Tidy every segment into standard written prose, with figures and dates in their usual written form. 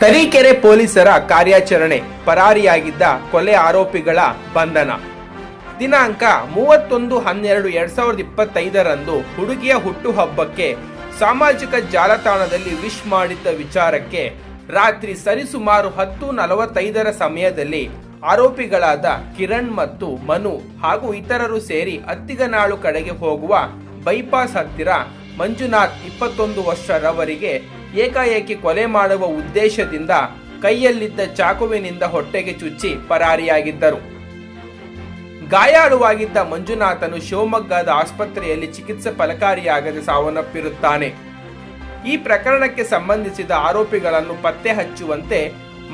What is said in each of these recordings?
ತರೀಕೆರೆ ಪೊಲೀಸರ ಕಾರ್ಯಾಚರಣೆ, ಪರಾರಿಯಾಗಿದ್ದ ಕೊಲೆ ಆರೋಪಿಗಳ ಬಂಧನ. ದಿನಾಂಕ 31/12/2025 ಹುಡುಗಿಯ ಹುಟ್ಟುಹಬ್ಬಕ್ಕೆ ಸಾಮಾಜಿಕ ಜಾಲತಾಣದಲ್ಲಿ ವಿಶ್ ಮಾಡಿದ್ದ ವಿಚಾರಕ್ಕೆ ರಾತ್ರಿ ಸರಿಸುಮಾರು 10:45 ಸಮಯದಲ್ಲಿ ಆರೋಪಿಗಳಾದ ಕಿರಣ್ ಮತ್ತು ಮನು ಹಾಗೂ ಇತರರು ಸೇರಿ ಅತ್ತಿಗನಾಳು ಕಡೆಗೆ ಹೋಗುವ ಬೈಪಾಸ್ ಹತ್ತಿರ ಮಂಜುನಾಥ್ 21 ವರ್ಷರವರಿಗೆ ಏಕಾಏಕಿ ಕೊಲೆ ಮಾಡುವ ಉದ್ದೇಶದಿಂದ ಕೈಯಲ್ಲಿದ್ದ ಚಾಕುವಿನಿಂದ ಹೊಟ್ಟೆಗೆ ಚುಚ್ಚಿ ಪರಾರಿಯಾಗಿದ್ದರು. ಗಾಯಾಳುವಾಗಿದ್ದ ಮಂಜುನಾಥನು ಶಿವಮೊಗ್ಗದ ಆಸ್ಪತ್ರೆಯಲ್ಲಿ ಚಿಕಿತ್ಸೆ ಫಲಕಾರಿಯಾಗದೆ ಸಾವನ್ನಪ್ಪಿರುತ್ತಾನೆ. ಈ ಪ್ರಕರಣಕ್ಕೆ ಸಂಬಂಧಿಸಿದ ಆರೋಪಿಗಳನ್ನು ಪತ್ತೆ ಹಚ್ಚುವಂತೆ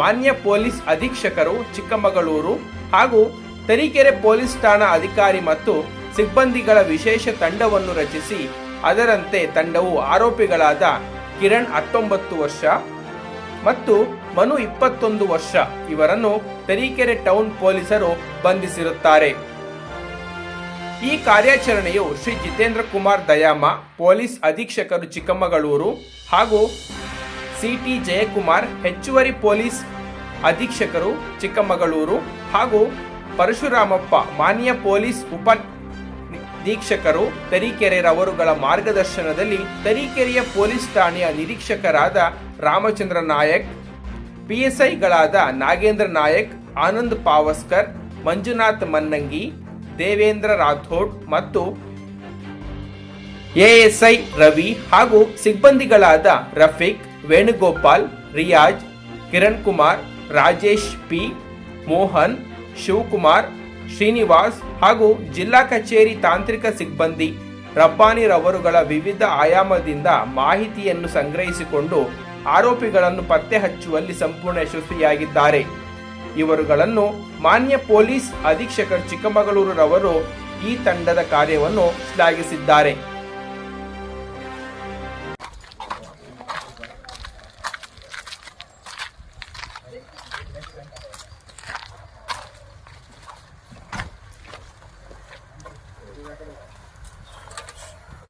ಮಾನ್ಯ ಪೊಲೀಸ್ ಅಧೀಕ್ಷಕರು ಚಿಕ್ಕಮಗಳೂರು ಹಾಗೂ ತರೀಕೆರೆ ಪೊಲೀಸ್ ಠಾಣಾ ಅಧಿಕಾರಿ ಮತ್ತು ಸಿಬ್ಬಂದಿಗಳ ವಿಶೇಷ ತಂಡವನ್ನು ರಚಿಸಿ, ಅದರಂತೆ ತಂಡವು ಆರೋಪಿಗಳಾದ ಕಿರಣ್ 19 ವರ್ಷ ಮತ್ತು ಮನು 21 ವರ್ಷ ಇವರನ್ನು ತರೀಕೆರೆ ಟೌನ್ ಪೊಲೀಸರು ಬಂಧಿಸಿರುತ್ತಾರೆ. ಈ ಕಾರ್ಯಾಚರಣೆಯು ಶ್ರೀ ಜಿತೇಂದ್ರ ಕುಮಾರ್ ದಯಾಮ, ಪೊಲೀಸ್ ಅಧೀಕ್ಷಕರು ಚಿಕ್ಕಮಗಳೂರು ಹಾಗೂ ಸಿಟಿ ಜಯಕುಮಾರ್, ಹೆಚ್ಚುವರಿ ಪೊಲೀಸ್ ಅಧೀಕ್ಷಕರು ಚಿಕ್ಕಮಗಳೂರು ಹಾಗೂ ಪರಶುರಾಮಪ್ಪ, ಮಾನ್ಯ ಪೊಲೀಸ್ ಉಪನಿರೀಕ್ಷಕರು ತರೀಕೆರೆರವರುಗಳ ಮಾರ್ಗದರ್ಶನದಲ್ಲಿ ತರೀಕೆರೆಯ ಪೊಲೀಸ್ ಠಾಣೆಯ ನಿರೀಕ್ಷಕರಾದ ರಾಮಚಂದ್ರ ನಾಯಕ್, ಪಿಎಸ್ಐಗಳಾದ ನಾಗೇಂದ್ರ ನಾಯಕ್, ಆನಂದ್ ಪಾವಸ್ಕರ್, ಮಂಜುನಾಥ್ ಮನ್ನಂಗಿ, ದೇವೇಂದ್ರ ರಾಥೋಡ್ ಮತ್ತು ಎಎಸ್ಐ ರವಿ ಹಾಗೂ ಸಿಬ್ಬಂದಿಗಳಾದ ರಫೀಕ್, ವೇಣುಗೋಪಾಲ್, ರಿಯಾಜ್, ಕಿರಣ್ ಕುಮಾರ್, ರಾಜೇಶ್ ಪಿ, ಮೋಹನ್, ಶಿವಕುಮಾರ್, ಶ್ರೀನಿವಾಸ್ ಹಾಗೂ ಜಿಲ್ಲಾ ಕಚೇರಿ ತಾಂತ್ರಿಕ ಸಿಬ್ಬಂದಿ ರಬ್ಬಾನಿ ರವರುಗಳ ವಿವಿಧ ಆಯಾಮದಿಂದ ಮಾಹಿತಿಯನ್ನು ಸಂಗ್ರಹಿಸಿಕೊಂಡು ಆರೋಪಿಗಳನ್ನು ಪತ್ತೆ ಹಚ್ಚುವಲ್ಲಿ ಸಂಪೂರ್ಣ ಯಶಸ್ವಿಯಾಗಿದ್ದಾರೆ. ಇವರುಗಳನ್ನು ಮಾನ್ಯ ಪೊಲೀಸ್ ಅಧೀಕ್ಷಕರು ಚಿಕ್ಕಮಗಳೂರು ರವರು ಈ ತಂಡದ ಕಾರ್ಯವನ್ನು ಶ್ಲಾಘಿಸಿದ್ದಾರೆ.